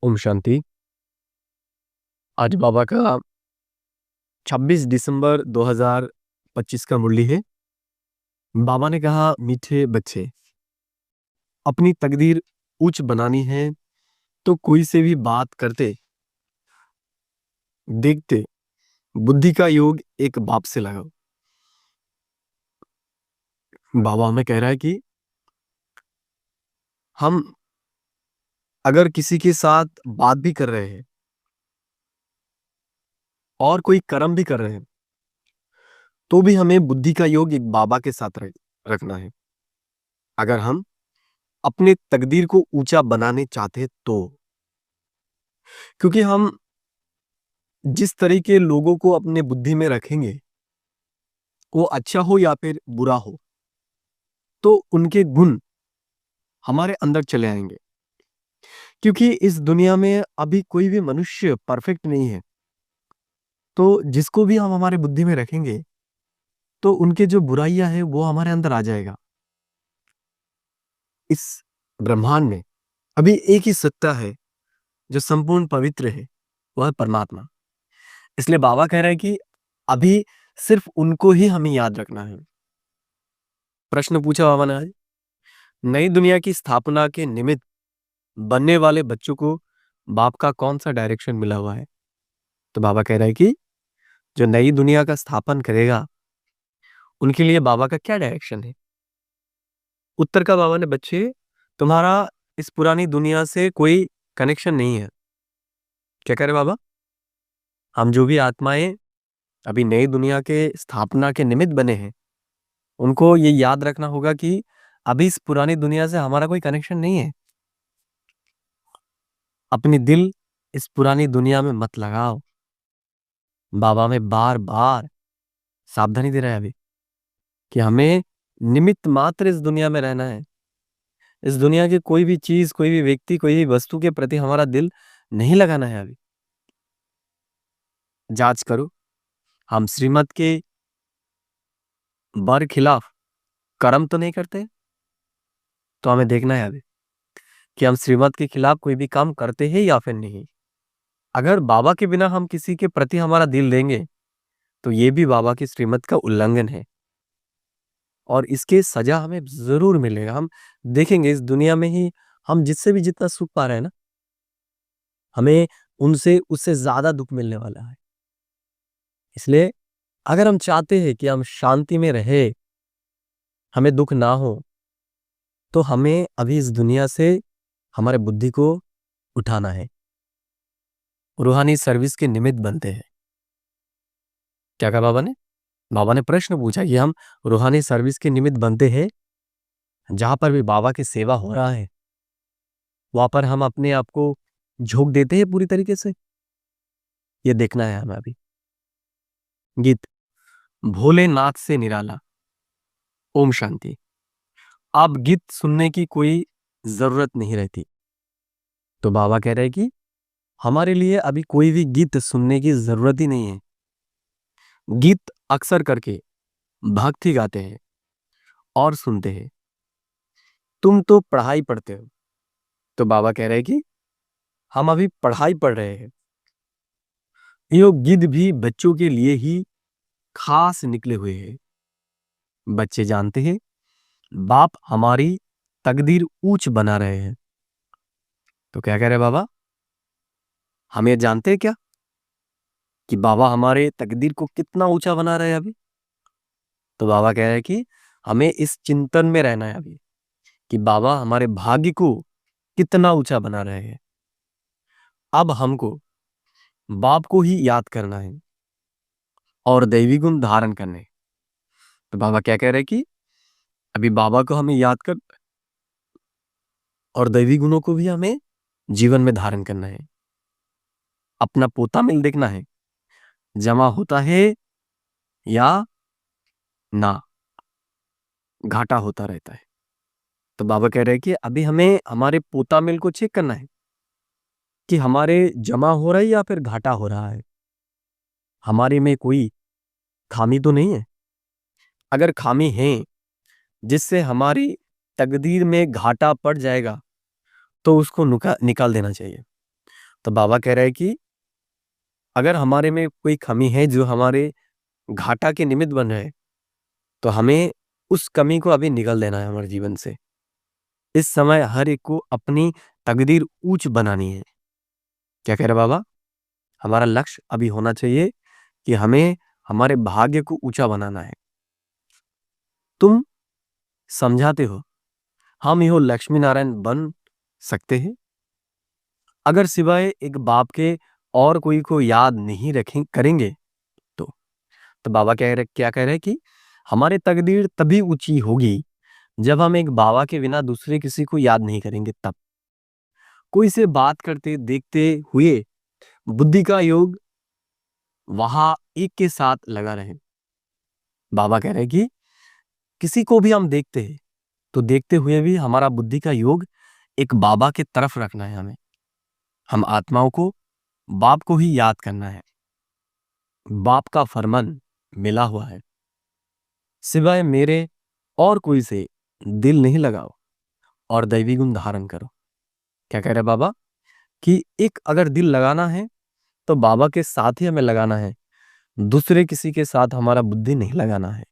ओम शांति। आज बाबा का 26 दिसंबर 2025 का मुरली है। बाबा ने कहा, मीठे बच्चे, अपनी तकदीर ऊंच बनानी है तो कोई से भी बात करते देखते बुद्धि का योग एक बाप से लगाओ। बाबा हमें कह रहा है कि हम अगर किसी के साथ बात भी कर रहे हैं और कोई कर्म भी कर रहे हैं तो भी हमें बुद्धि का योग एक बाबा के साथ रखना है। अगर हम अपने तकदीर को ऊंचा बनाने चाहते हैं तो, क्योंकि हम जिस तरह के लोगों को अपने बुद्धि में रखेंगे, वो अच्छा हो या फिर बुरा हो, तो उनके गुण हमारे अंदर चले आएंगे। क्योंकि इस दुनिया में अभी कोई भी मनुष्य परफेक्ट नहीं है, तो जिसको भी हम हमारे बुद्धि में रखेंगे तो उनके जो बुराइयां हैं वो हमारे अंदर आ जाएगा। इस ब्रह्मांड में अभी एक ही सत्ता है जो संपूर्ण पवित्र है, वह है परमात्मा। इसलिए बाबा कह रहे हैं कि अभी सिर्फ उनको ही हमें याद रखना है। प्रश्न पूछा बाबा ने आज, नई दुनिया की स्थापना के निमित्त बनने वाले बच्चों को बाप का कौन सा डायरेक्शन मिला हुआ है? तो बाबा कह रहा है कि जो नई दुनिया का स्थापन करेगा उनके लिए बाबा का क्या डायरेक्शन है। उत्तर का बाबा ने, बच्चे, तुम्हारा इस पुरानी दुनिया से कोई कनेक्शन नहीं है। क्या कह रहे बाबा? हम जो भी आत्माएं अभी नई दुनिया के स्थापना के निमित्त बने हैं, उनको ये याद रखना होगा कि अभी इस पुरानी दुनिया से हमारा कोई कनेक्शन नहीं है। अपनी दिल इस पुरानी दुनिया में मत लगाओ। बाबा में बार बार सावधानी दे रहा है अभी कि हमें निमित्त मात्र इस दुनिया में रहना है। इस दुनिया की कोई भी चीज, कोई भी व्यक्ति, कोई भी वस्तु के प्रति हमारा दिल नहीं लगाना है। अभी जांच करो, हम श्रीमत के बर खिलाफ कर्म तो नहीं करते। तो हमें देखना है अभी कि हम श्रीमत के खिलाफ कोई भी काम करते हैं या फिर नहीं। अगर बाबा के बिना हम किसी के प्रति हमारा दिल देंगे तो ये भी बाबा की श्रीमत का उल्लंघन है और इसके सजा हमें जरूर मिलेगा। हम देखेंगे इस दुनिया में ही हम जिससे भी जितना सुख पा रहे हैं ना, हमें उनसे उससे ज्यादा दुख मिलने वाला है। इसलिए अगर हम चाहते हैं कि हम शांति में रहे, हमें दुख ना हो, तो हमें अभी इस दुनिया से हमारे बुद्धि को उठाना है। रूहानी सर्विस के निमित्त बनते हैं। क्या कहा बाबा ने? बाबा ने प्रश्न पूछा कि हम रूहानी सर्विस के निमित्त बनते हैं, जहां पर भी बाबा की सेवा हो रहा है वहां पर हम अपने आप को झोंक देते हैं पूरी तरीके से। ये देखना है हमें अभी। गीत, भोलेनाथ से निराला। ओम शांति। अब गीत सुनने की कोई जरूरत नहीं रहती। तो बाबा कह रहे हैं कि हमारे लिए अभी कोई भी गीत सुनने की जरूरत ही नहीं है। गीत अक्सर करके भक्ति गाते हैं और सुनते हैं। तुम तो पढ़ाई पढ़ते हो। तो बाबा कह रहे हैं कि हम अभी पढ़ाई पढ़ रहे हैं। ये गीत भी बच्चों के लिए ही खास निकले हुए हैं। बच्चे जानते हैं बाप हमारी तकदीर ऊंच बना रहे हैं। तो क्या कह रहे बाबा? हम ये जानते हैं क्या कि बाबा हमारे तकदीर को कितना ऊंचा बना रहे हैं अभी? तो बाबा कह रहे हैं कि हमें इस चिंतन में रहना है अभी कि बाबा हमारे भाग्य को कितना ऊंचा बना रहे हैं। अब हमको बाप को ही याद करना है और दैवी गुण धारण करने। तो बाबा क्या कह रहे हैं कि अभी बाबा को हमें याद कर और दैवी गुणों को भी हमें जीवन में धारण करना है। अपना पोता मिल देखना है, जमा होता है या ना घाटा होता रहता है। तो बाबा कह रहे हैं कि अभी हमें हमारे पोता मिल को चेक करना है कि हमारे जमा हो रहा है या फिर घाटा हो रहा है। हमारे में कोई खामी तो नहीं है। अगर खामी है जिससे हमारी तकदीर में घाटा पड़ जाएगा तो उसको निकाल देना चाहिए। तो बाबा कह रहे हैं कि अगर हमारे में कोई कमी है जो हमारे घाटा के निमित्त बन रहे, तो हमें उस कमी को अभी निगल देना है हमारे जीवन से। इस समय हर एक को अपनी तकदीर ऊंच बनानी है। क्या कह रहे बाबा? हमारा लक्ष्य अभी होना चाहिए कि हमें हमारे भाग्य को ऊंचा बनाना है। तुम समझाते हो हम यो लक्ष्मी नारायण बन सकते हैं अगर सिवाय एक बाप के और कोई को याद नहीं रखें करेंगे तो बाबा क्या कह रहे हैं कि हमारी तकदीर तभी ऊंची होगी जब हम एक बाबा के बिना दूसरे किसी को याद नहीं करेंगे। तब कोई से बात करते देखते हुए बुद्धि का योग वहां एक के साथ लगा रहे। बाबा कह रहे हैं कि किसी को भी हम देखते हैं तो देखते हुए भी हमारा बुद्धि का योग एक बाबा के तरफ रखना है। हमें हम आत्माओं को बाप को ही याद करना है। बाप का फरमान मिला हुआ है, सिवाय मेरे और कोई से दिल नहीं लगाओ और दैवी गुण धारण करो। क्या कह रहे बाबा कि एक अगर दिल लगाना है तो बाबा के साथ ही हमें लगाना है, दूसरे किसी के साथ हमारा बुद्धि नहीं लगाना है।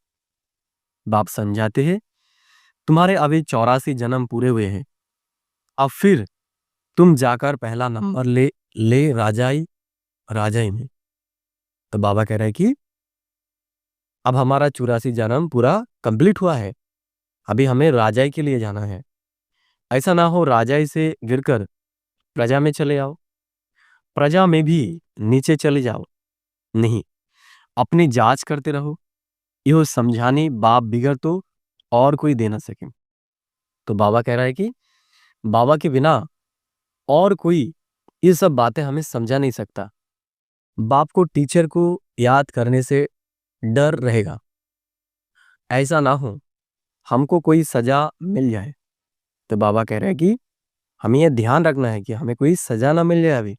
बाप समझाते हैं तुम्हारे अभी 84 जन्म पूरे हुए हैं, अब फिर तुम जाकर पहला नंबर ले राजाई में। तो बाबा कह रहे हैं कि अब हमारा 84 जन्म पूरा कंप्लीट हुआ है, अभी हमें राजाई के लिए जाना है। ऐसा ना हो राजाई से गिरकर प्रजा में चले आओ, प्रजा में भी नीचे चले जाओ। नहीं, अपनी जांच करते रहो। यह समझानी बाप बिगड़ तो और कोई दे ना सके। तो बाबा कह रहा है कि बाबा के बिना और कोई ये सब बातें हमें समझा नहीं सकता। बाप को टीचर को याद करने से डर रहेगा। ऐसा ना हो हमको कोई सजा मिल जाए। तो बाबा कह रहे हैं कि हमें यह ध्यान रखना है कि हमें कोई सजा ना मिल जाए अभी,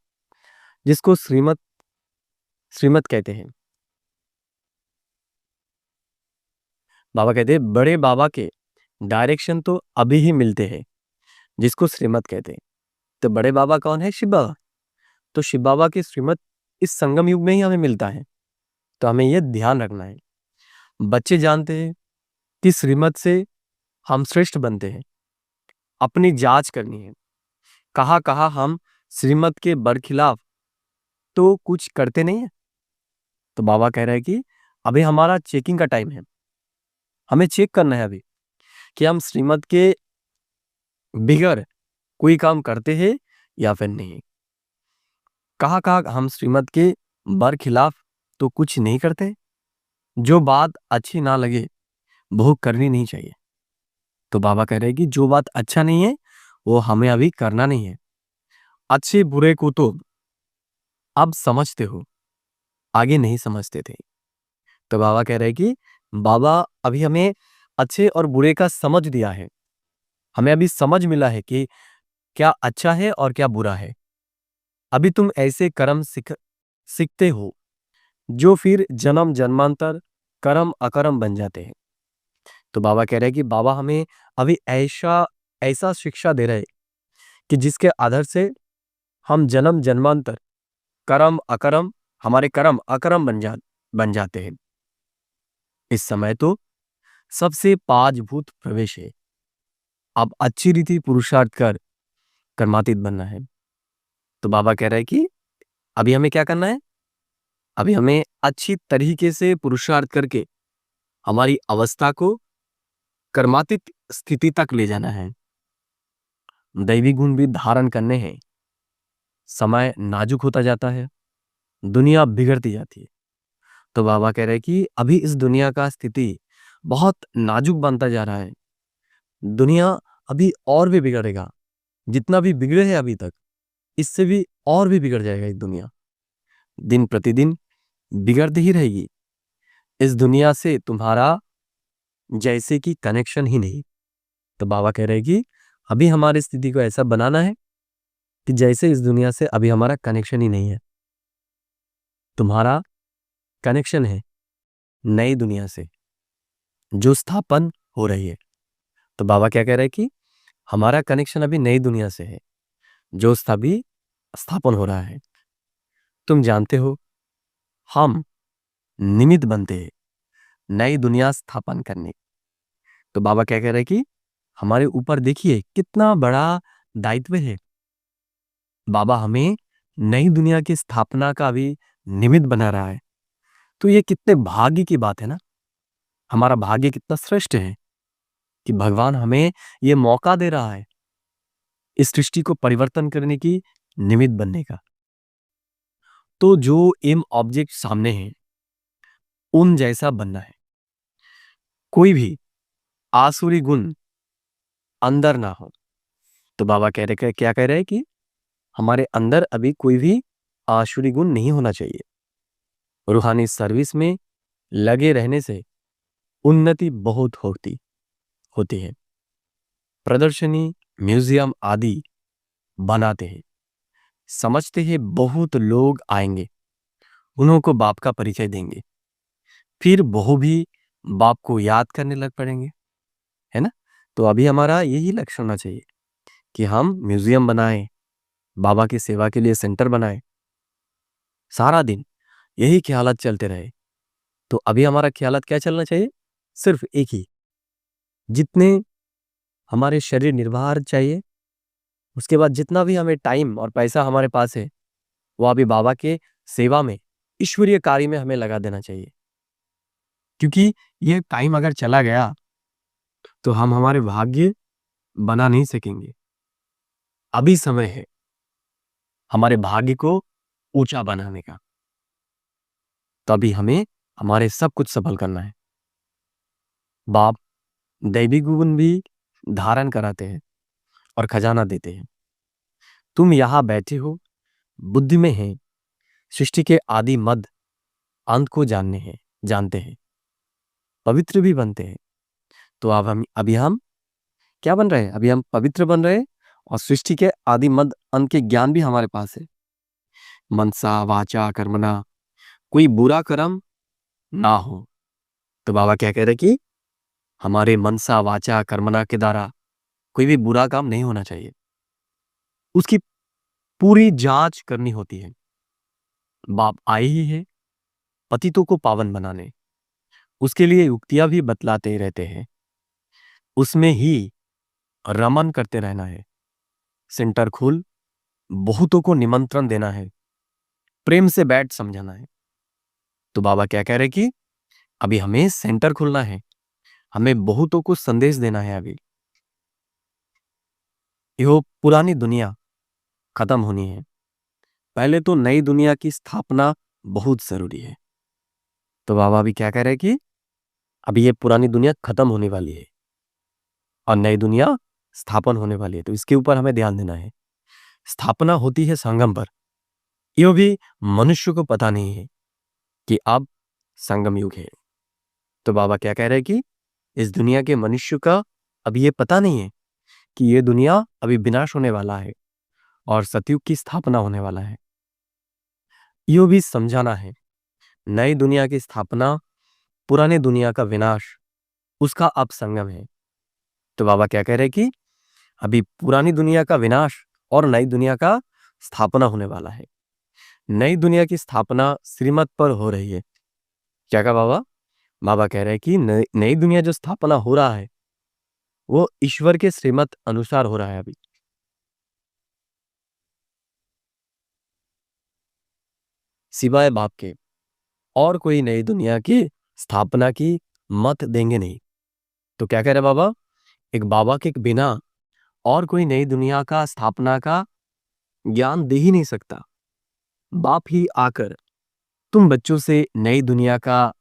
जिसको श्रीमत कहते हैं। बाबा कहते हैं बड़े बाबा के डायरेक्शन तो अभी ही मिलते हैं, जिसको श्रीमत कहते हैं। तो बड़े बाबा कौन है? शिव बाबा। तो शिव बाबा की श्रीमत इस संगम युग में ही हमें मिलता है। तो हमें यह ध्यान रखना है। बच्चे जानते हैं कि श्रीमत से हम श्रेष्ठ बनते हैं। अपनी जांच करनी है, कहाँ कहाँ हम श्रीमत के बरखिलाफ तो कुछ करते नहीं है। तो बाबा कह रहे हैं कि अभी हमारा चेकिंग का टाइम है। हमें चेक करना है अभी कि हम श्रीमत के बिगड़ कोई काम करते हैं या फिर नहीं। कहाँ कहाँ हम श्रीमत के बरखिलाफ तो कुछ नहीं करते। जो बात अच्छी ना लगे वो करनी नहीं चाहिए। तो बाबा कह रहे हैं कि जो बात अच्छा नहीं है वो हमें अभी करना नहीं है। अच्छे बुरे को तो अब समझते हो, आगे नहीं समझते थे। तो बाबा कह रहे हैं कि बाबा अभी हमें अच्छे और बुरे का समझ दिया है। हमें अभी समझ मिला है कि क्या अच्छा है और क्या बुरा है। अभी तुम ऐसे कर्म सीखते हो जो फिर जन्म जन्मांतर कर्म अकर्म बन जाते हैं। तो बाबा कह रहे हैं कि बाबा हमें अभी ऐसा शिक्षा दे रहे कि जिसके आधार से हम जन्म जन्मांतर कर्म अकर्म हमारे कर्म अकर्म बन जाते हैं। इस समय तो सबसे पांचभूत प्रवेश है। अब अच्छी रीति पुरुषार्थ कर कर्मातीत बनना है। तो बाबा कह रहे हैं कि अभी हमें क्या करना है? अभी हमें अच्छी तरीके से पुरुषार्थ करके हमारी अवस्था को कर्मातीत स्थिति तक ले जाना है। दैवी गुण भी धारण करने हैं। समय नाजुक होता जाता है, दुनिया बिगड़ती जाती है। तो बाबा कह रहे हैं कि अभी इस दुनिया का स्थिति बहुत नाजुक बनता जा रहा है। दुनिया अभी और भी बिगड़ेगा। जितना भी बिगड़े है अभी तक, इससे भी और भी बिगड़ जाएगा। ये दुनिया दिन प्रतिदिन बिगड़ती ही रहेगी। इस दुनिया से तुम्हारा जैसे कि कनेक्शन ही नहीं। तो बाबा कह रहे हैं कि अभी हमारी स्थिति को ऐसा बनाना है कि जैसे इस दुनिया से अभी हमारा कनेक्शन ही नहीं है। तुम्हारा कनेक्शन है नई दुनिया से जो स्थापन हो रही है। तो बाबा क्या कह रहे हैं कि हमारा कनेक्शन अभी नई दुनिया से है जो स्थापन हो रहा है। तुम जानते हो, हम निमित्त बनते हैं नई दुनिया स्थापन करने। तो बाबा क्या कह रहे हैं कि हमारे ऊपर देखिए कितना बड़ा दायित्व है। बाबा हमें नई दुनिया की स्थापना का भी निमित्त बना रहा है। तो ये कितने भाग्य की बात है ना। हमारा भाग्य कितना श्रेष्ठ है कि भगवान हमें ये मौका दे रहा है इस सृष्टि को परिवर्तन करने की, निमित्त बनने का। तो जो एम ऑब्जेक्ट सामने है उन जैसा बनना है। कोई भी आसुरी गुण अंदर ना हो। तो बाबा क्या कह रहे हैं कि हमारे अंदर अभी कोई भी आसुरी गुण नहीं होना चाहिए। रूहानी सर्विस में लगे रहने से उन्नति बहुत होती होती है। प्रदर्शनी, म्यूजियम आदि बनाते हैं, समझते हैं बहुत लोग आएंगे, उन्हों को बाप का परिचय देंगे, फिर वो भी बाप को याद करने लग पड़ेंगे, है ना। तो अभी हमारा यही लक्ष्य होना चाहिए कि हम म्यूजियम बनाएं, बाबा की सेवा के लिए सेंटर बनाएं, सारा दिन यही ख्यालात चलते रहे। तो अभी हमारा ख्यालात क्या चलना चाहिए? सिर्फ एक ही, जितने हमारे शरीर निर्वाह चाहिए, उसके बाद जितना भी हमें टाइम और पैसा हमारे पास है वो अभी बाबा के सेवा में, ईश्वरीय कार्य में हमें लगा देना चाहिए। क्योंकि ये टाइम अगर चला गया तो हम हमारे भाग्य बना नहीं सकेंगे। अभी समय है हमारे भाग्य को ऊंचा बनाने का। तभी हमें हमारे सब कुछ सफल करना है। बाप दैवी गुण भी धारण कराते हैं और खजाना देते हैं। तुम यहां बैठे हो, बुद्धि में है, सृष्टि के आदि मध्य अंत को जानते हैं, पवित्र भी बनते हैं। तो अब हम अभी हम क्या बन रहे हैं? अभी हम पवित्र बन रहे हैं और सृष्टि के आदि मध्य अंत के ज्ञान भी हमारे पास है। मनसा वाचा कर्मणा कोई बुरा कर्म ना हो। तो बाबा क्या कह रहे कि हमारे मनसा वाचा कर्मणा के द्वारा कोई भी बुरा काम नहीं होना चाहिए, उसकी पूरी जांच करनी होती है। बाप आए ही है पतितों को पावन बनाने, उसके लिए युक्तियां भी बतलाते रहते हैं, उसमें ही रमन करते रहना है। सेंटर खोल, बहुतों को निमंत्रण देना है, प्रेम से बैठ समझाना है। तो बाबा क्या कह रहे कि अभी हमें सेंटर खोलना है, हमें बहुतों को संदेश देना है। अभी यो पुरानी दुनिया खत्म होनी है, पहले तो नई दुनिया की स्थापना बहुत जरूरी है। तो बाबा अभी क्या कह रहे कि अभी ये पुरानी दुनिया खत्म होने वाली है और नई दुनिया स्थापन होने वाली है। तो इसके ऊपर हमें ध्यान देना है। स्थापना होती है संगम पर, यो भी मनुष्य को पता नहीं है कि अब संगम युग है। तो बाबा क्या कह रहे हैं कि इस दुनिया के मनुष्य का अभी ये पता नहीं है कि ये दुनिया अभी विनाश होने वाला है और सतयुग की स्थापना होने वाला है। यो भी समझाना है, नई दुनिया की स्थापना, पुराने दुनिया का विनाश, उसका अब संगम है। तो बाबा क्या कह रहे हैं कि अभी पुरानी दुनिया का विनाश और नई दुनिया का स्थापना होने वाला है। नई दुनिया की स्थापना श्रीमत पर हो रही है। क्या कहा बाबा? बाबा कह रहे हैं कि नई दुनिया जो स्थापना हो रहा है वो ईश्वर के श्रीमत अनुसार हो रहा है। अभी सिवाय बाप के और कोई नई दुनिया की स्थापना की मत देंगे नहीं। तो क्या कह रहे बाबा? एक बाबा के बिना और कोई नई दुनिया का स्थापना का ज्ञान दे ही नहीं सकता। बाप ही आकर तुम बच्चों से नई दुनिया का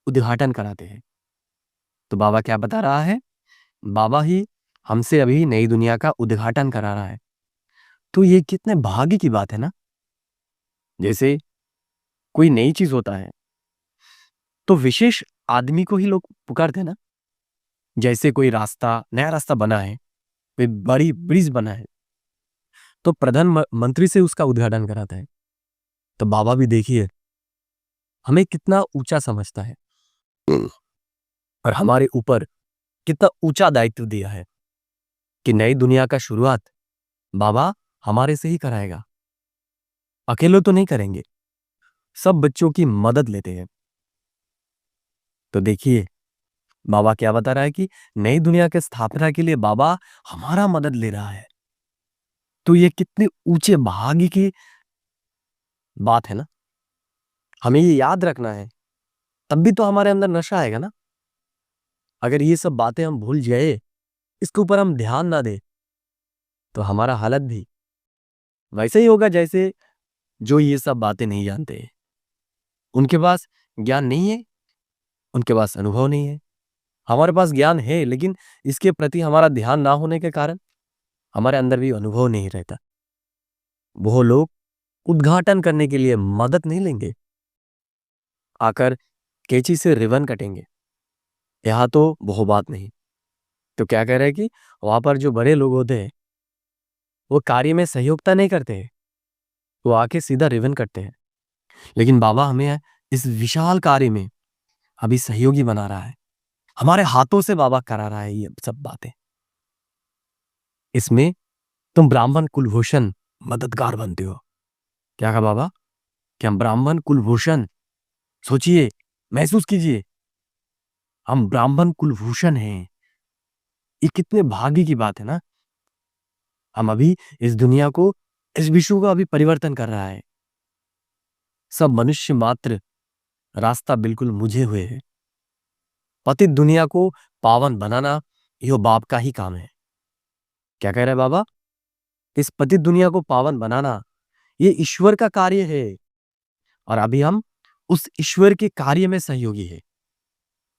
उद्घाटन कराते हैं। तो बाबा क्या बता रहा है? बाबा ही हमसे अभी नई दुनिया का उद्घाटन करा रहा है। तो ये कितने भाग्य की बात है ना। जैसे कोई नई चीज होता है तो विशेष आदमी को ही लोग पुकारते हैं ना। जैसे कोई नया रास्ता बना है, कोई बड़ी ब्रिज बना है, तो प्रधानमंत्री से उसका उद्घाटन कराता है। तो बाबा भी देखिए हमें कितना ऊंचा समझता है और हमारे ऊपर कितना ऊंचा दायित्व दिया है कि नई दुनिया का शुरुआत बाबा हमारे से ही कराएगा। अकेले तो नहीं करेंगे, सब बच्चों की मदद लेते हैं। तो देखिए बाबा क्या बता रहा है कि नई दुनिया के स्थापना के लिए बाबा हमारा मदद ले रहा है। तो ये कितने ऊंचे भाग्य की बात है ना। हमें ये याद रखना है, तब भी तो हमारे अंदर नशा आएगा ना। अगर ये सब बातें हम भूल जाए, इसके ऊपर हम ध्यान ना दे, तो हमारा हालत भी वैसे ही होगा जैसे जो ये सब बातें नहीं जानते। उनके पास ज्ञान नहीं है, उनके पास अनुभव नहीं है। हमारे पास ज्ञान है, लेकिन इसके प्रति हमारा ध्यान ना होने के कारण हमारे अंदर भी अनुभव नहीं रहता। वो लोग उद्घाटन करने के लिए मदद नहीं लेंगे, आकर कैंची से रिबन कटेंगे। यहाँ तो वो बात नहीं। तो क्या कह रहे हैं कि वहां पर जो बड़े लोग होते हैं वो कार्य में सहयोगता नहीं करते हैं, वो आके सीधा रिबन कटते हैं। लेकिन बाबा हमें इस विशाल कार्य में अभी सहयोगी बना रहा है। हमारे हाथों से बाबा करा रहा है ये सब बातें। इसमें तुम ब्राह्मण कुलभूषण मददगार बनते हो। क्या कहा बाबा कि हम ब्राह्मण कुलभूषण, सोचिए, महसूस कीजिए, हम ब्राह्मण कुलभूषण हैं। ये कितने भाग्य की बात है ना। हम अभी इस दुनिया को, इस विश्व का अभी परिवर्तन कर रहा है। सब मनुष्य मात्र रास्ता बिल्कुल मुझे हुए है। पतित दुनिया को पावन बनाना यो बाप का ही काम है। क्या कह रहे हैं बाबा? इस पतित दुनिया को पावन बनाना ये ईश्वर का कार्य है, और अभी हम उस ईश्वर के कार्य में सहयोगी है।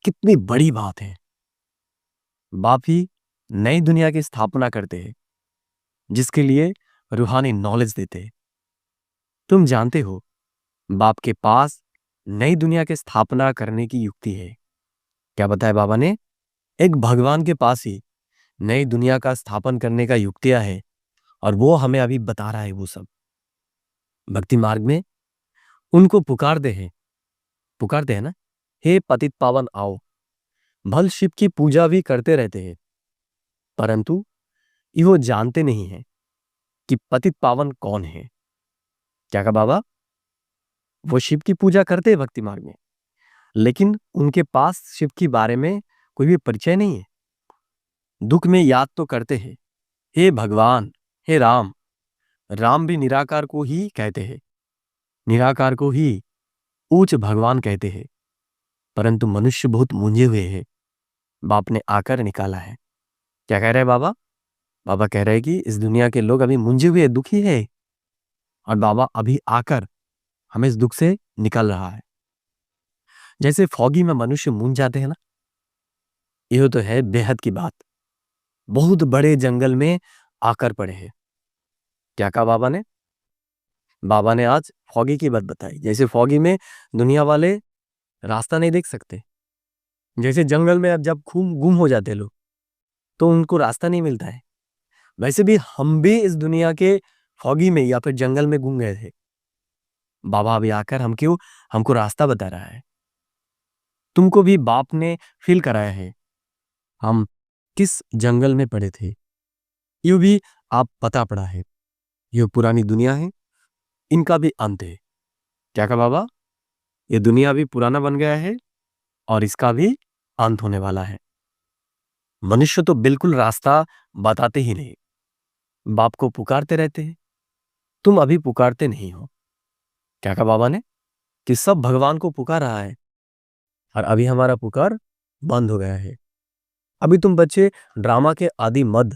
कितनी बड़ी बात है। बाप ही नई दुनिया की स्थापना करते हैं, जिसके लिए रूहानी नॉलेज देते हैं। तुम जानते हो बाप के पास नई दुनिया की स्थापना करने की युक्ति है। क्या बताया बाबा ने? एक भगवान के पास ही नई दुनिया का स्थापन करने का युक्तियां है, और वो हमें अभी बता रहा है। वो सब भक्ति मार्ग में उनको पुकारते हैं ना, हे पतित पावन आओ। भल शिव की पूजा भी करते रहते हैं, परंतु ये वो जानते नहीं है कि पतित पावन कौन है। क्या कहा बाबा? वो शिव की पूजा करते हैं भक्ति मार्ग में, लेकिन उनके पास शिव के बारे में कोई भी परिचय नहीं है। दुख में याद तो करते हैं, हे भगवान, हे राम। राम भी निराकार को ही कहते हैं, निराकार को ही उच्च भगवान कहते हैं, परंतु मनुष्य बहुत मूंझे हुए हैं। बाप ने आकर निकाला है। क्या कह रहे हैं बाबा? बाबा कह रहे हैं कि इस दुनिया के लोग अभी मूंझे हुए दुखी है, और बाबा अभी आकर हमें इस दुख से निकल रहा है। जैसे फॉगी में मनुष्य मूंझ जाते हैं ना, यह तो है बेहद की बात। बहुत बड़े जंगल में आकर पड़े हैं। क्या कहा बाबा ने? बाबा ने आज फॉगी की बात बताई। जैसे फॉगी में दुनिया वाले रास्ता नहीं देख सकते, जैसे जंगल में अब जब खूब गुम हो जाते लोग तो उनको रास्ता नहीं मिलता है, वैसे भी हम भी इस दुनिया के फॉगी में या फिर जंगल में गुम गए थे। बाबा अभी आकर हमको रास्ता बता रहा है। तुमको भी बाप ने फील कराया है हम किस जंगल में पड़े थे। यूं भी आप पता पड़ा है, ये पुरानी दुनिया है, इनका भी अंत है। क्या कहा बाबा? ये दुनिया भी पुराना बन गया है और इसका भी अंत होने वाला है। मनुष्य तो बिल्कुल रास्ता बताते ही नहीं, बाप को पुकारते रहते हैं। तुम अभी पुकारते नहीं हो। क्या कहा बाबा ने? कि सब भगवान को पुकार रहा है, और अभी हमारा पुकार बंद हो गया है। अभी तुम बच्चे ड्रामा के आदि मद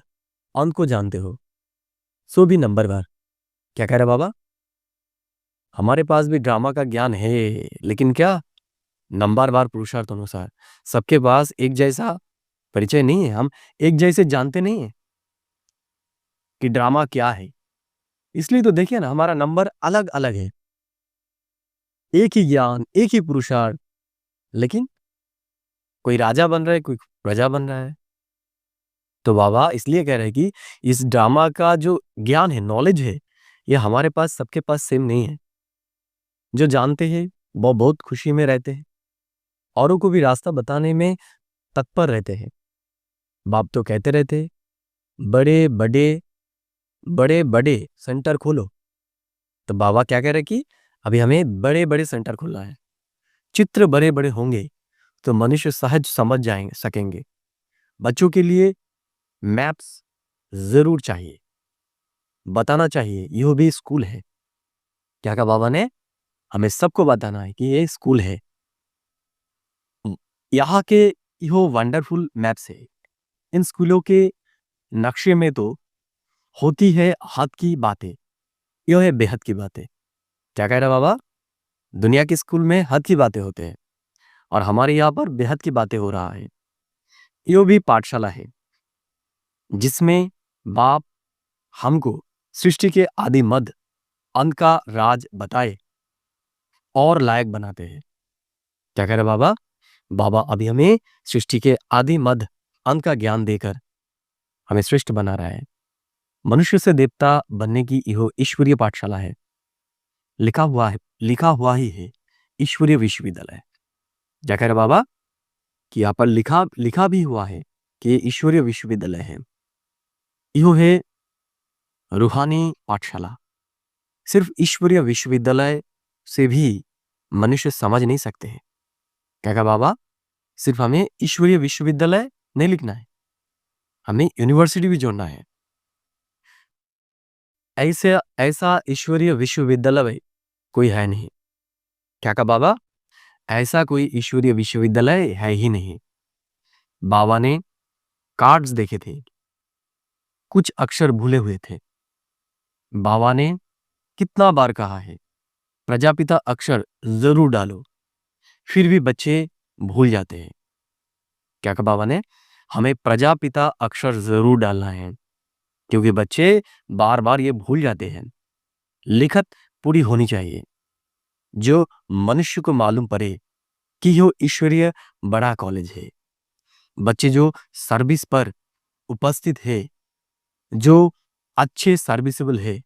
अंत को जानते हो, सो भी नंबरवार। क्या कह रहे बाबा? हमारे पास भी ड्रामा का ज्ञान है, लेकिन क्या नंबरवार पुरुषार्थ अनुसार। सबके पास एक जैसा परिचय नहीं है, हम एक जैसे जानते नहीं है कि ड्रामा क्या है। इसलिए तो देखिए ना, हमारा नंबर अलग अलग है। एक ही ज्ञान, एक ही पुरुषार्थ, लेकिन कोई राजा बन रहा है, कोई प्रजा बन रहा है। तो बाबा इसलिए कह रहे हैं कि इस ड्रामा का जो ज्ञान है, नॉलेज है, ये हमारे पास सबके पास सेम नहीं है। जो जानते हैं वो बहुत खुशी में रहते हैं, औरों को भी रास्ता बताने में तत्पर रहते हैं। बाप तो कहते रहते हैं, बड़े बड़े बड़े बड़े सेंटर खोलो, तो बाबा क्या कह रहे कि अभी हमें बड़े बड़े सेंटर खोलना है, चित्र बड़े बड़े होंगे तो मनुष्य सहज समझ जाएंगे सकेंगे। बच्चों के लिए मैप्स जरूर चाहिए, बताना चाहिए यह भी स्कूल है। क्या कहा बाबा ने, हमें सबको बताना है कि ये स्कूल है, यहाँ के यो वंडरफुल मैप्स है। इन स्कूलों के नक्शे में तो होती है हद की बातें, यह है बेहद की बातें। क्या कह रहा बाबा, दुनिया के स्कूल में हद की बातें होते हैं और हमारे यहाँ पर बेहद की बातें हो रहा है। यो भी पाठशाला है जिसमें बाप हमको सृष्टि के आदि मध्य अंत का राज बताए और लायक बनाते हैं। क्या कह रहे बाबा, बाबा अभी हमें सृष्टि के आदि मध्य अंत का ज्ञान देकर हमें श्रेष्ठ बना रहा है। मनुष्य से देवता बनने की यह ईश्वरीय पाठशाला है। लिखा हुआ ही है ईश्वरीय विश्वविद्यालय। क्या कह रहे बाबा कि यहाँ पर लिखा भी हुआ है कि ये ईश्वरीय विश्वविद्यालय है। यो है रूहानी पाठशाला। सिर्फ ईश्वरीय विश्वविद्यालय से भी मनुष्य समझ नहीं सकते हैं। क्या कहा बाबा, सिर्फ हमें ईश्वरीय विश्वविद्यालय नहीं लिखना है, हमें यूनिवर्सिटी भी जोड़ना है। ऐसा ईश्वरीय विश्वविद्यालय कोई है नहीं। क्या कहा बाबा, ऐसा कोई ईश्वरीय विश्वविद्यालय है ही नहीं। बाबा ने कार्ड्स देखे थे, कुछ अक्षर भूले हुए थे। बाबा ने कितना बार कहा है प्रजापिता अक्षर जरूर डालो, फिर भी बच्चे भूल जाते हैं। क्या कहा बाबा ने, हमें प्रजापिता अक्षर जरूर डालना है क्योंकि बच्चे बार बार ये भूल जाते हैं। लिखत पूरी होनी चाहिए जो मनुष्य को मालूम पड़े कि यह ईश्वरीय बड़ा कॉलेज है। बच्चे जो सर्विस पर उपस्थित है, जो अच्छे सर्विसेबल है,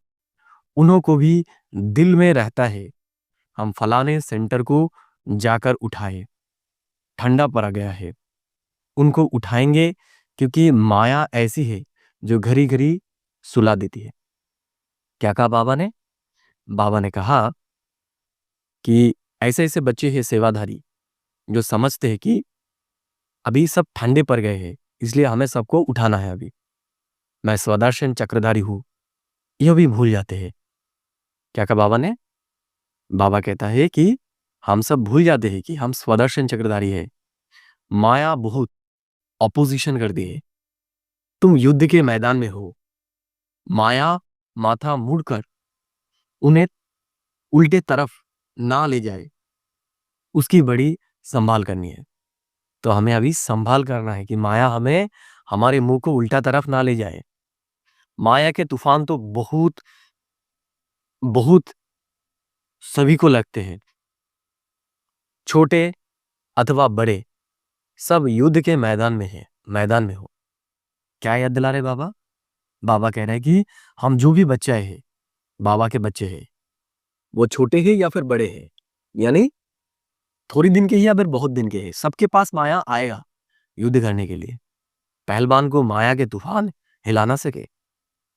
उन्हों को भी दिल में रहता है हम फलाने सेंटर को जाकर उठाए, ठंडा पड़ गया है। उनको उठाएंगे क्योंकि माया ऐसी है जो घड़ी घड़ी सुला देती है। क्या कहा बाबा ने, बाबा ने कहा कि ऐसे ऐसे बच्चे हैं सेवाधारी जो समझते हैं कि अभी सब ठंडे पड़ गए हैं, इसलिए हमें सबको उठाना है। अभी मैं स्वदर्शन चक्रधारी हूं, यह भी भूल जाते हैं। क्या कहा बाबा ने, बाबा कहता है कि हम सब भूल जाते हैं कि हम स्वदर्शन चक्रधारी है। माया बहुत ऑपोजिशन कर दी है। तुम युद्ध के मैदान में हो, माया माथा मुड़कर उन्हें उल्टे तरफ ना ले जाए, उसकी बड़ी संभाल करनी है। तो हमें अभी संभाल करना है कि माया हमें हमारे मुंह को उल्टा तरफ ना ले जाए। माया के तूफान तो बहुत बहुत सभी को लगते हैं, छोटे अथवा बड़े, सब युद्ध के मैदान में हो। क्या याद दिला रहे बाबा, बाबा कह रहे हैं कि हम जो भी बच्चे हैं, बाबा के बच्चे हैं, वो छोटे हैं या फिर बड़े हैं, यानी थोड़ी दिन के ही या फिर बहुत दिन के हैं, सबके पास माया आएगा युद्ध करने के लिए। पहलवान को माया के तूफान हिला ना सके।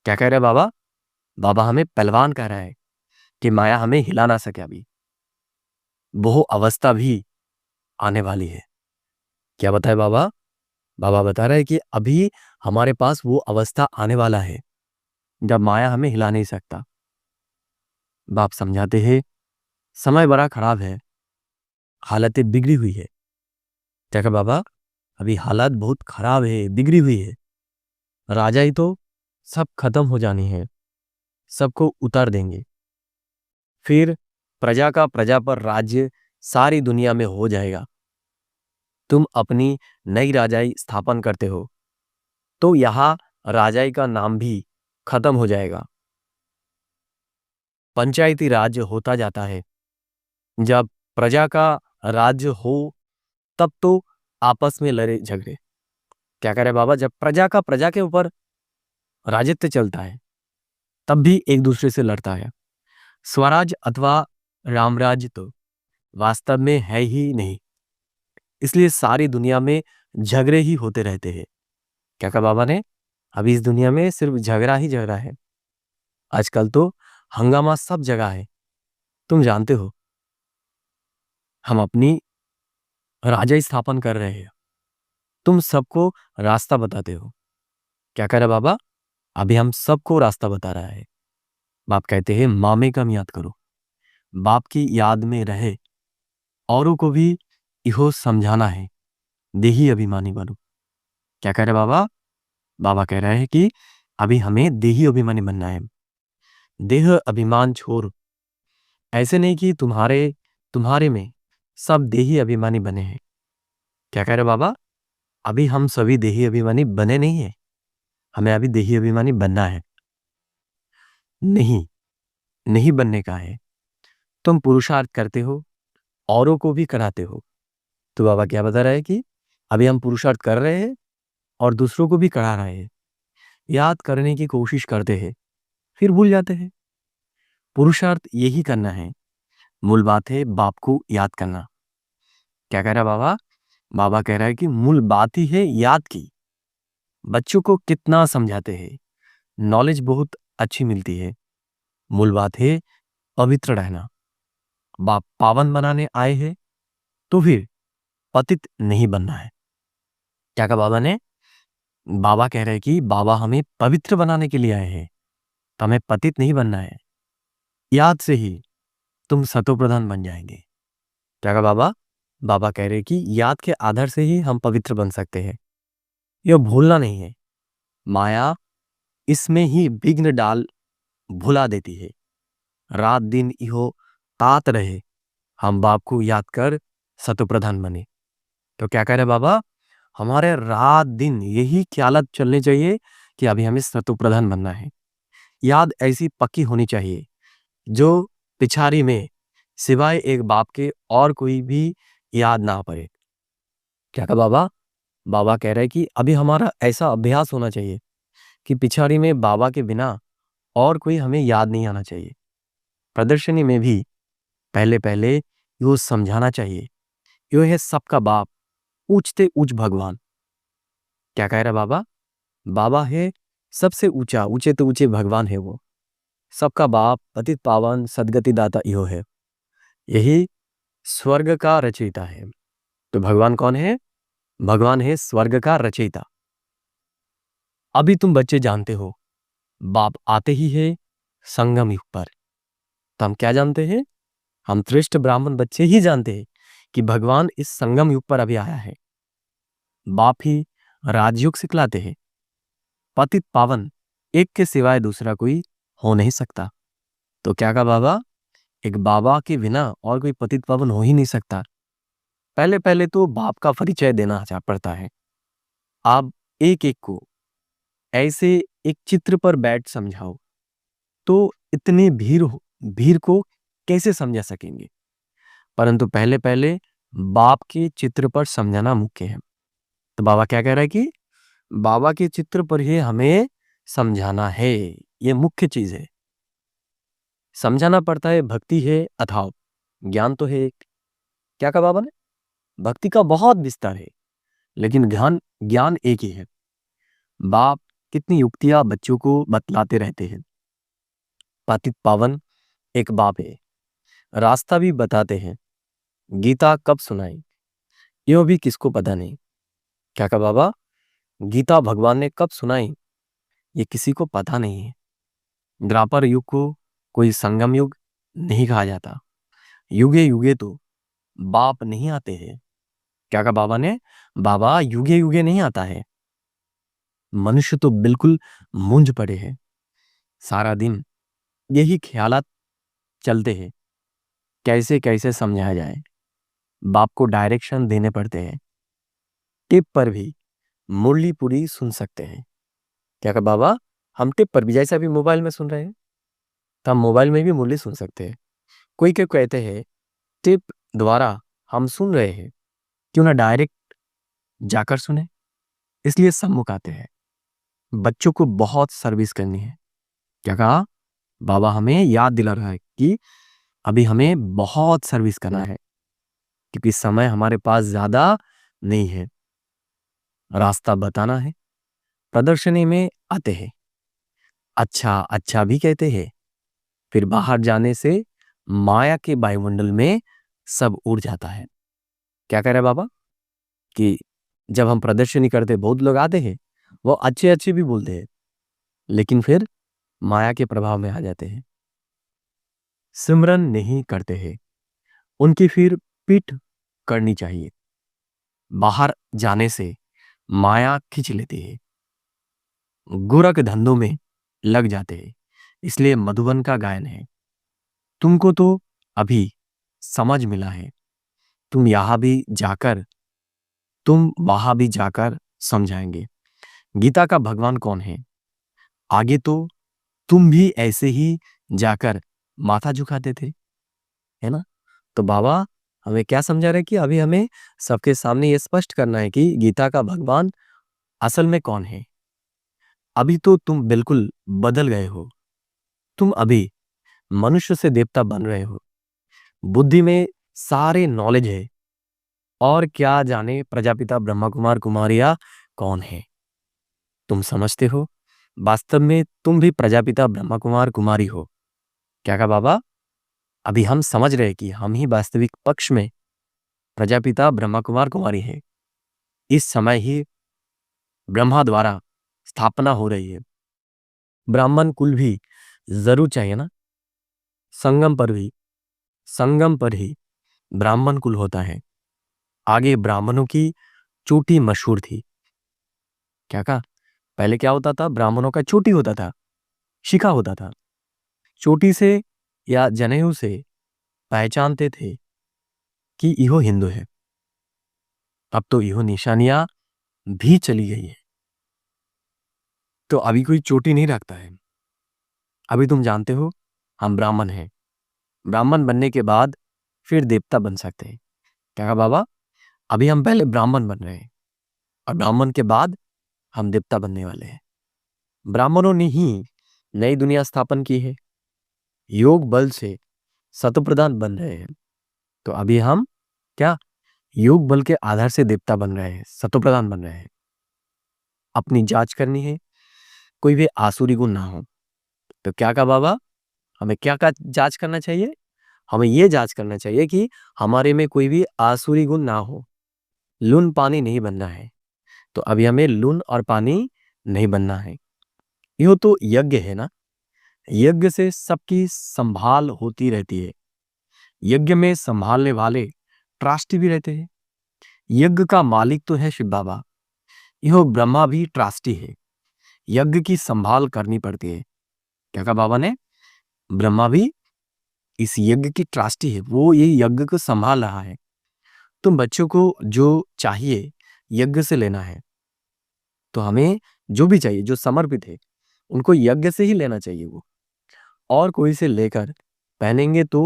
क्या कह रहे बाबा, बाबा हमें पहलवान कह रहा है कि माया हमें हिला ना सके। अभी वो अवस्था भी आने वाली है। क्या बताए बाबा, बाबा बता रहे हैं कि अभी हमारे पास वो अवस्था आने वाला है जब माया हमें हिला नहीं सकता। बाप समझाते हैं समय बड़ा खराब है, हालतें बिगड़ी हुई है। क्या कहा बाबा, अभी हालात बहुत खराब है, बिगड़ी हुई है। राजा ही तो सब खत्म हो जानी है, सबको उतार देंगे, फिर प्रजा का प्रजा पर राज्य सारी दुनिया में हो जाएगा। तुम अपनी नई राजाई स्थापन करते हो तो यहां राजाई का नाम भी खत्म हो जाएगा। पंचायती राज्य होता जाता है। जब प्रजा का राज्य हो तब तो आपस में लड़े झगड़े। क्या करे बाबा, जब प्रजा का प्रजा के ऊपर राजत्व चलता है तब भी एक दूसरे से लड़ता है। स्वराज अथवा रामराज्य तो वास्तव में है ही नहीं, इसलिए सारी दुनिया में झगड़े ही होते रहते हैं। क्या कहा बाबा ने, अभी इस दुनिया में सिर्फ झगड़ा ही झगड़ा है। आजकल तो हंगामा सब जगह है। तुम जानते हो, हम अपनी राज्य स्थापन कर रहे हैं। तुम सबको रास्ता बताते हो। क्या कह रहा बाबा? अभी हम सबको रास्ता बता रहा है। बाप कहते हैं मामे कम याद करो, बाप की याद में रहे, औरों को भी इहो समझाना है, देही अभिमानी बनो। क्या कह रहे बाबा? बाबा कह रहे हैं कि अभी हमें देही अभिमानी बनना है। देह अभिमान छोड़, ऐसे नहीं कि तुम्हारे में सब देही अभिमानी बने हैं। क्या कह रहे बाबा? अभी हम सभी देही अभिमानी बने नहीं है, हमें अभी देही अभिमानी बनना है। नहीं, नहीं बनने का है। तुम पुरुषार्थ करते हो, औरों को भी कराते हो। तो बाबा क्या बता रहे हैं कि अभी हम पुरुषार्थ कर रहे हैं और दूसरों को भी करा रहे हैं। याद करने की कोशिश करते हैं, फिर भूल जाते हैं। पुरुषार्थ यही करना है। मूल बात है बाप को याद करना। क्या कह रहा है बाबा? बाबा कह रहा है कि मूल बात ही है याद की। बच्चों को कितना समझाते हैं, नॉलेज बहुत अच्छी मिलती है। मूल बात है पवित्र रहना। बाप पावन बनाने आए हैं, तो फिर पतित नहीं बनना है। क्या कहा बाबा ने? बाबा कह रहे हैं कि बाबा हमें पवित्र बनाने के लिए आए हैं, तो हमें पतित नहीं बनना है। याद से ही तुम सतोप्रधान बन जाएंगे। क्या कहा बाबा? बाबा कह रहे हैं कि याद के आधार से ही हम पवित्र बन सकते हैं। यह भूलना नहीं है। माया इसमें ही विघ्न डाल भुला देती है। रात दिन इहो तात रहे, हम बाप को याद कर सतोप्रधान बने। तो क्या कह रहे बाबा? हमारे रात दिन यही ख्यालत चलने चाहिए कि अभी हमें सतोप्रधान बनना है। याद ऐसी पक्की होनी चाहिए जो पिछाड़ी में सिवाय एक बाप के और कोई भी याद ना पड़े। क्या कहा बाबा? बाबा कह रहे हैं कि अभी हमारा ऐसा अभ्यास होना चाहिए कि पिछाड़ी में बाबा के बिना और कोई हमें याद नहीं आना चाहिए। प्रदर्शनी में भी पहले पहले यो समझाना चाहिए, यो है सबका बाप, ऊंचते ऊंच भगवान। क्या कह रहा बाबा? बाबा है सबसे ऊंचा, ऊंचे तो ऊंचे भगवान है वो। सबका बाप, पतित पावन, सदगति दाता इहो है। यही स्वर्ग का रचयिता है। तो भगवान कौन है? भगवान है स्वर्ग का रचयिता। अभी तुम बच्चे जानते हो, बाप आते ही है संगम युग पर। तो हम क्या जानते हैं? हम श्रेष्ठ ब्राह्मण बच्चे ही जानते हैं कि भगवान इस संगम युग पर अभी आया है। बाप ही राजयोग सिखलाते हैं। पतित पावन एक के सिवाय दूसरा कोई हो नहीं सकता। तो क्या कहा बाबा? एक बाबा के बिना और कोई पतित पावन हो ही नहीं सकता। पहले पहले तो बाप का परिचय देना पड़ता है। आप एक एक को ऐसे एक चित्र पर बैठ समझाओ तो इतनी भीड़ को कैसे समझा सकेंगे? परंतु पहले पहले बाप के चित्र पर समझाना मुख्य है। तो बाबा क्या कह रहा है कि बाबा के चित्र पर ही हमें समझाना है, ये मुख्य चीज है। समझाना पड़ता है। भक्ति है अथाव, ज्ञान तो है एक। क्या कहा बाबा ने? भक्ति का बहुत विस्तार है, लेकिन ज्ञान ज्ञान एक ही है। बाप कितनी युक्तियां बच्चों को बतलाते रहते हैं। पतित पावन एक बाप है, रास्ता भी बताते हैं। गीता कब सुनाई यो भी किसको पता नहीं। क्या कहा बाबा? गीता भगवान ने कब सुनाई ये किसी को पता नहीं है। द्वापर युग को कोई संगम युग नहीं कहा जाता। युगे युगे तो बाप नहीं आते हैं। क्या कहा बाबा ने? बाबा युगे युगे नहीं आता है। मनुष्य तो बिल्कुल मूंझ पड़े हैं। सारा दिन यही ख्यालात चलते हैं, कैसे कैसे समझाया जाए। बाप को डायरेक्शन देने पड़ते हैं। टिप पर भी मुरली पूरी सुन सकते हैं। क्या कहा बाबा? हम टिप पर भी, जैसे अभी मोबाइल में सुन रहे हैं, तो हम मोबाइल में भी मुरली सुन सकते हैं। कोई क्या कहते हैं टिप द्वारा हम सुन रहे हैं, क्यों ना डायरेक्ट जाकर सुने। इसलिए सम्मुख आते हैं। बच्चों को बहुत सर्विस करनी है। क्या कहा? बाबा हमें याद दिला रहा है कि अभी हमें बहुत सर्विस करना है, क्योंकि समय हमारे पास ज्यादा नहीं है। रास्ता बताना है। प्रदर्शनी में आते हैं, अच्छा अच्छा भी कहते हैं, फिर बाहर जाने से माया के वायुमंडल में सब उड़ जाता है। क्या कह रहे हैं बाबा कि जब हम प्रदर्शनी करते बहुत लोग आते हैं, वो अच्छे अच्छे भी बोलते हैं, लेकिन फिर माया के प्रभाव में आ जाते हैं, सिमरन नहीं करते हैं। उनकी फिर पीठ करनी चाहिए। बाहर जाने से माया खींच लेती है, गोरख धंधों में लग जाते हैं। इसलिए मधुबन का गायन है, तुमको तो अभी समझ मिला है, तुम यहां भी जाकर, तुम वहां भी जाकर समझाएंगे गीता का भगवान कौन है। आगे तो तुम भी ऐसे ही जाकर माथा झुकाते थे, है ना। तो बाबा हमें क्या समझा रहे कि अभी हमें सबके सामने ये स्पष्ट करना है कि गीता का भगवान असल में कौन है। अभी तो तुम बिल्कुल बदल गए हो, तुम अभी मनुष्य से देवता बन रहे हो। बुद्धि में सारे नॉलेज है, और क्या जाने प्रजापिता ब्रह्मा कुमार कुमारिया कौन है। तुम समझते हो, वास्तव में तुम भी प्रजापिता ब्रह्मा कुमार कुमारी हो। क्या कहा बाबा, अभी हम समझ रहे कि हम ही वास्तविक पक्ष में प्रजापिता ब्रह्मा कुमार कुमारी है। इस समय ही ब्रह्मा द्वारा स्थापना हो रही है। ब्राह्मण कुल भी जरूर चाहिए ना, संगम पर भी, संगम पर ही ब्राह्मण कुल होता है। आगे ब्राह्मणों की चोटी मशहूर थी। क्या कहा, पहले क्या होता था, ब्राह्मणों का चोटी होता था, शिखा होता था। चोटी से या जनेऊ से पहचानते थे कि इहो हिंदू है। अब तो इहो निशानियां भी चली गई है, तो अभी कोई चोटी नहीं रखता है। अभी तुम जानते हो हम ब्राह्मण हैं, ब्राह्मण बनने के बाद फिर देवता बन सकते हैं। क्या कहा बाबा, अभी हम पहले ब्राह्मण बन रहे हैं और ब्राह्मण के बाद हम देवता बनने वाले हैं। ब्राह्मणों ने ही नई दुनिया स्थापन की है, योग बल से सतप्रधान बन रहे हैं। तो अभी हम क्या योग बल के आधार से देवता बन रहे हैं, सतप्रधान बन रहे हैं। अपनी जांच करनी है, कोई भी आसुरी गुण ना हो। तो क्या कहा बाबा, हमें क्या का जांच करना चाहिए, हमें ये जांच करना चाहिए कि हमारे में कोई भी आसुरी गुण ना हो, लून पानी नहीं बनना है। तो अभी हमें लून और पानी नहीं बनना है। यो तो यज्ञ है ना, यज्ञ से सबकी संभाल होती रहती है। यज्ञ में संभालने वाले ट्रस्टी भी रहते हैं। यज्ञ का मालिक तो है शिव बाबा, यो ब्रह्मा भी ट्रस्टी है। यज्ञ की संभाल करनी पड़ती है। क्या कहा बाबा ने, ब्रह्मा भी इस यज्ञ की ट्रस्टी है, वो ये यज्ञ को संभाल रहा है। तुम बच्चों को जो चाहिए यज्ञ से लेना है, तो हमें जो भी चाहिए, जो समर्पित है, उनको यज्ञ से ही लेना चाहिए। वो और कोई से लेकर पहनेंगे तो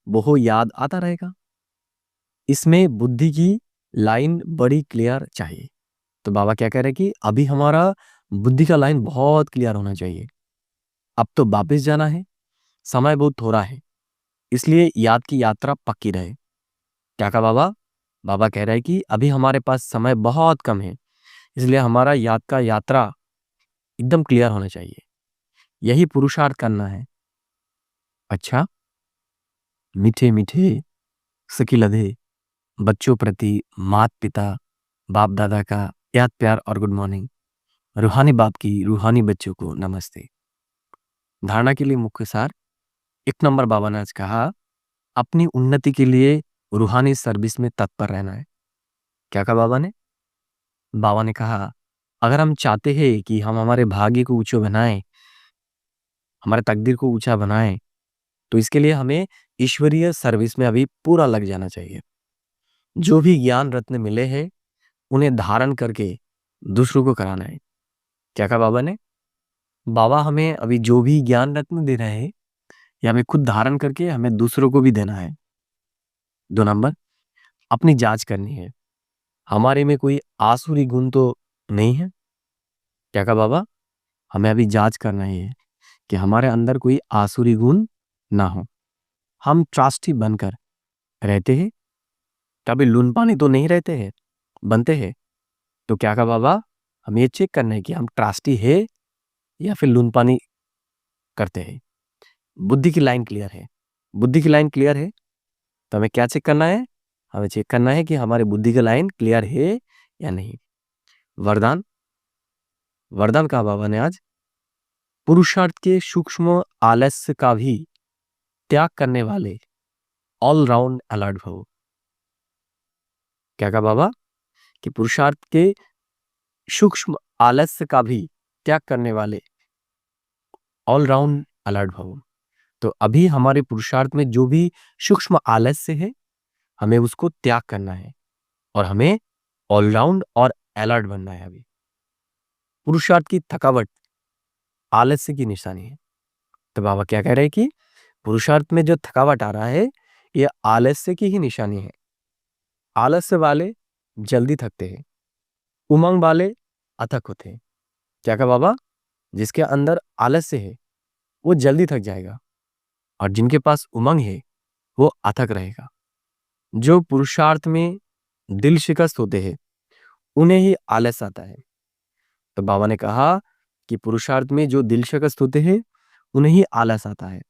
वो याद आता रहेगा। इसमें बुद्धि की लाइन बड़ी क्लियर चाहिए। तो बाबा क्या कह रहे हैं कि अभी हमारा बुद्धि का लाइन बहुत क्लियर होना चाहिए। अब तो वापस जाना है, समय बहुत थोड़ा है, इसलिए याद की यात्रा पक्की रहे। क्या कहा बाबा, बाबा कह रहे हैं कि अभी हमारे पास समय बहुत कम है, इसलिए हमारा याद का यात्रा एकदम क्लियर होना चाहिए, यही पुरुषार्थ करना है। अच्छा, मीठे मीठे सखी लधे बच्चों प्रति मात पिता बाप दादा का याद प्यार और गुड मॉर्निंग। रूहानी बाप की रूहानी बच्चों को नमस्ते। धारणा के लिए मुख्य सार, 1 नंबर बाबा ने आज कहा, अपनी उन्नति के लिए रूहानी सर्विस में तत्पर रहना है। क्या कहा बाबा ने, बाबा ने कहा अगर हम चाहते हैं कि हम हमारे भाग्य को ऊंचा बनाएं, हमारे तकदीर को ऊंचा बनाएं, तो इसके लिए हमें ईश्वरीय सर्विस में अभी पूरा लग जाना चाहिए। जो भी ज्ञान रत्न मिले हैं उन्हें धारण करके दूसरों को कराना है। क्या कहा बाबा ने, बाबा हमें अभी जो भी ज्ञान रत्न दे रहे हैं, ये हमें खुद धारण करके हमें दूसरों को भी देना है। 2 नंबर, अपनी जांच करनी है, हमारे में कोई आसुरी गुण तो नहीं है। क्या कहा बाबा, हमें अभी जांच करना है कि हमारे अंदर कोई आसुरी गुण ना हो। हम ट्रस्टी बनकर रहते हैं, कभी लून पानी तो नहीं रहते हैं, बनते हैं। तो क्या कहा बाबा, हमें ये चेक करना है कि हम ट्रस्टी है या फिर लून पानी करते हैं। बुद्धि की लाइन क्लियर है। बुद्धि की लाइन क्लियर है तो हमें क्या चेक करना है? हमें चेक करना है कि हमारे बुद्धि की लाइन क्लियर है या नहीं। वरदान, वरदान कहा बाबा ने आज, पुरुषार्थ के सूक्ष्म आलस्य का भी त्याग करने वाले ऑलराउंड अलर्ट भव। क्या कहा बाबा? कि पुरुषार्थ के सूक्ष्म आलस्य का भी त्याग करने वाले ऑलराउंड अलर्ट भव। तो अभी हमारे पुरुषार्थ में जो भी सूक्ष्म आलस्य है हमें उसको त्याग करना है और हमें ऑलराउंड और अलर्ट बनना है। अभी पुरुषार्थ की थकावट आलस्य की निशानी है। तो बाबा क्या कह रहे हैं कि पुरुषार्थ में जो थकावट आ रहा है ये आलस्य की ही निशानी है। आलस्य वाले जल्दी थकते हैं, उमंग वाले अथक होते हैं। क्या कहा बाबा? जिसके अंदर आलस्य है वो जल्दी थक जाएगा और जिनके पास उमंग है वो अथक रहेगा। जो पुरुषार्थ में दिल शिकस्त होते हैं उन्हें ही आलस आता है। तो बाबा ने कहा कि पुरुषार्थ में जो दिल शिकस्त होते हैं उन्हें ही आलस आता है।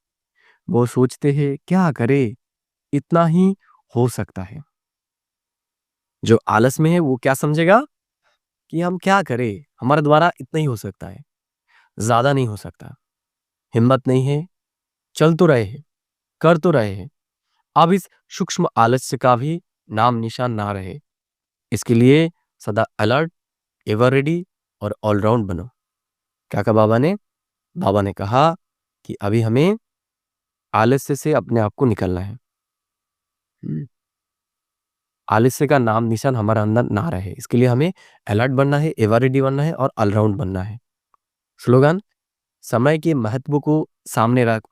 वो सोचते हैं क्या करे, इतना ही हो सकता है। जो आलस में है वो क्या समझेगा कि हम क्या करें, हमारे द्वारा इतना ही हो सकता है, ज्यादा नहीं हो सकता, हिम्मत नहीं है, चल तो रहे हैं, कर तो रहे हैं। अब इस सूक्ष्म आलस्य का भी नाम निशान ना रहे। इसके लिए सदा अलर्ट, एवर रेडी और ऑलराउंड बनो। क्या कहा बाबा ने? बाबा ने कहा कि अभी हमें आलस्य से अपने आप को निकलना है। आलस्य का नाम निशान हमारे अंदर ना रहे, इसके लिए हमें अलर्ट बनना है, एवर रेडी बनना है और ऑलराउंड बनना है। स्लोगन, समय के महत्व को सामने रख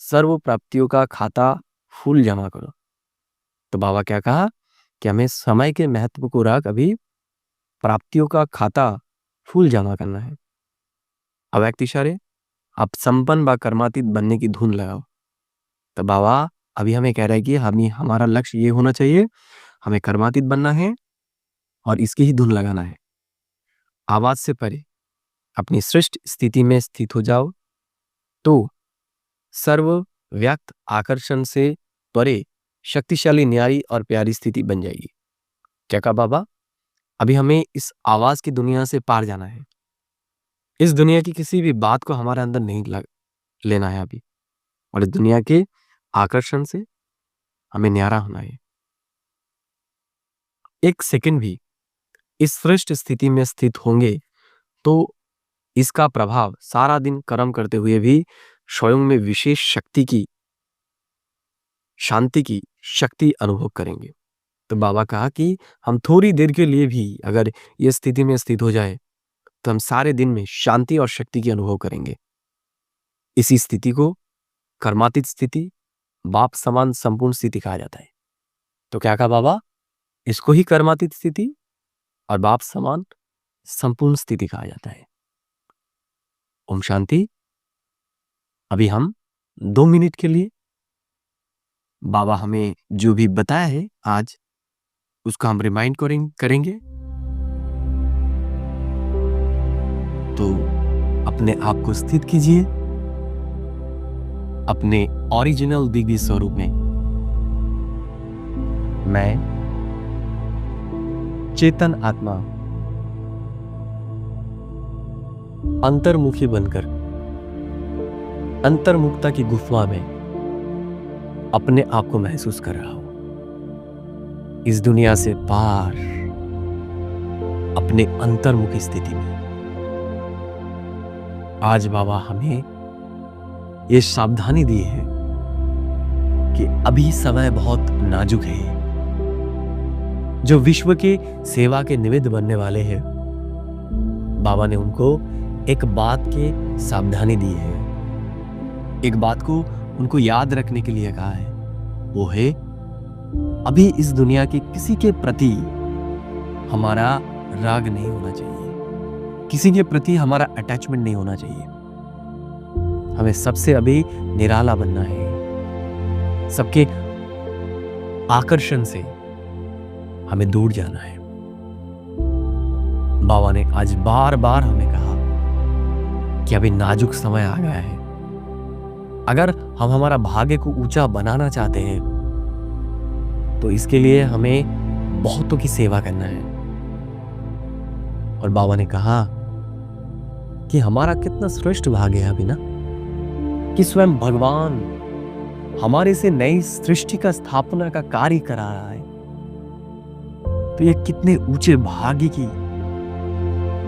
सर्व प्राप्तियों का खाता फुल जमा करो। तो बाबा क्या कहा कि हमें समय के महत्व को रख अभी प्राप्तियों का खाता फुल जमा करना है। अव्यक्त इशारे, आप संपन्न व कर्मातीत बनने की धुन लगाओ। तो बाबा अभी हमें कह रहा है कि हमारा लक्ष्य ये होना चाहिए, हमें कर्मातीत बनना है और इसकी ही धुन लगाना है। आवाज से परे अपनी सृष्ट स्थिति में स्थित हो जाओ तो सर्व व्यक्त आकर्षण से परे शक्तिशाली, न्यारी और प्यारी स्थिति बन जाएगी। क्या कहा बाबा? अभी हमें इस आवाज की दुनिया से पार जाना है। इस दुनिया की किसी भी बात को हमारे अंदर नहीं लेना है अभी, और इस दुनिया के आकर्षण से हमें न्यारा होना है। एक सेकंड भी इस श्रेष्ठ स्थिति में स्थित होंगे तो इसका प्रभाव सारा दिन कर्म करते हुए भी स्वयं में विशेष शक्ति की, शांति की शक्ति अनुभव करेंगे। तो बाबा कहा कि हम थोड़ी देर के लिए भी अगर ये स्थिति में स्थित हो जाए तो हम सारे दिन में शांति और शक्ति की अनुभव करेंगे। इसी स्थिति को कर्मातीत स्थिति, बाप समान संपूर्ण स्थिति कहा जाता है। तो क्या कहा बाबा? इसको ही कर्मातीत स्थिति और बाप समान संपूर्ण स्थिति कहा जाता है। ओम शांति। अभी हम 2 मिनट के लिए बाबा हमें जो भी बताया है आज उसका हम रिमाइंड करेंगे। तो अपने आप को स्थित कीजिए अपने ओरिजिनल दिव्य स्वरूप में। मैं चेतन आत्मा अंतर्मुखी बनकर अंतर्मुखता की गुफा में अपने आप को महसूस कर रहा हूं, इस दुनिया से पार अपने अंतर्मुखी स्थिति में। आज बाबा हमें ये सावधानी दी है कि अभी समय बहुत नाजुक है। जो विश्व के सेवा के निमित्त बनने वाले हैं, बाबा ने उनको एक बात की सावधानी दी है, एक बात को उनको याद रखने के लिए कहा है। वो है अभी इस दुनिया की किसी के प्रति हमारा राग नहीं होना चाहिए, किसी के प्रति हमारा अटैचमेंट नहीं होना चाहिए। हमें सबसे अभी निराला बनना है, सबके आकर्षण से हमें दूर जाना है। बाबा ने आज बार बार हमें कहा कि अभी नाजुक समय आ गया है। अगर हम हमारा भाग्य को ऊंचा बनाना चाहते हैं, तो इसके लिए हमें बहुतों की सेवा करना है। और बाबा ने कहा कि हमारा कितना श्रेष्ठ भाग्य है अभी ना, कि स्वयं भगवान हमारे से नई सृष्टि का स्थापना का कार्य करा रहा है। तो ये कितने ऊंचे भाग्य की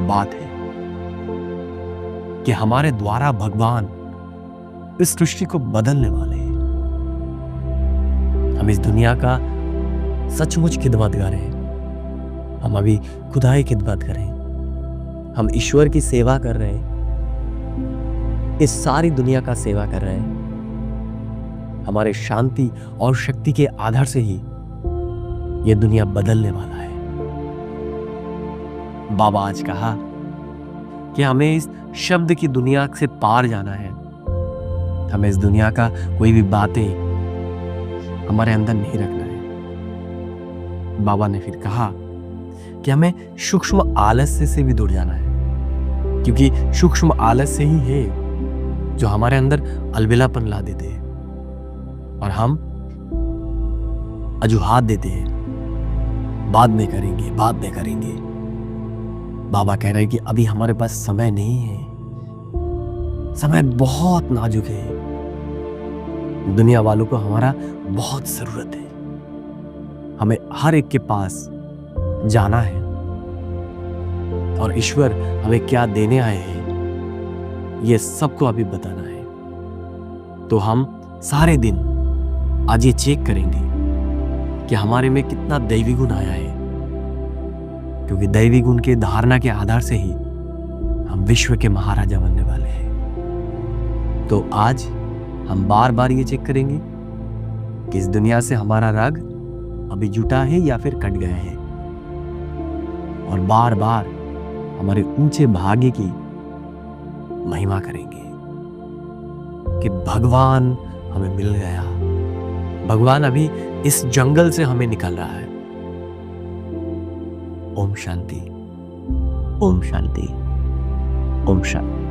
बात है कि हमारे द्वारा भगवान इस सृष्टि को बदलने वाले हैं। हम इस दुनिया का सचमुच खिदमतगार हैं। हम अभी खुदाई खिदमत कर रहे हैं, हम ईश्वर की सेवा कर रहे हैं, इस सारी दुनिया का सेवा कर रहे हैं। हमारे शांति और शक्ति के आधार से ही यह दुनिया बदलने वाला है। बाबा आज कहा कि हमें इस शब्द की दुनिया से पार जाना है। हमें इस दुनिया का कोई भी बातें हमारे अंदर नहीं रखना है। बाबा ने फिर कहा कि हमें सूक्ष्म आलस्य से भी दूर जाना है, क्योंकि सूक्ष्म आलस्य ही है जो हमारे अंदर अलबेलापन ला देते हैं और हम अजुहात देते हैं, बाद में करेंगे, बाद में करेंगे। बाबा कह रहे हैं कि अभी हमारे पास समय नहीं है, समय बहुत नाजुक है। दुनिया वालों को हमारा बहुत जरूरत है। हमें हर एक के पास जाना है और ईश्वर हमें क्या देने आए हैं ये सबको अभी बताना है। तो हम सारे दिन आज ये चेक करेंगे कि हमारे में कितना दैवी गुण आया है, क्योंकि दैवी गुण के धारणा के आधार से ही हम विश्व के महाराजा बनने वाले हैं। तो आज हम बार बार ये चेक करेंगे कि इस दुनिया से हमारा राग अभी जुटा है या फिर कट गया है, और बार बार हमारे ऊंचे भाग्य की महिमा करेंगे कि भगवान हमें मिल गया। भगवान अभी इस जंगल से हमें निकल रहा है। ओम शांति, ओम शांति, ओम शांति।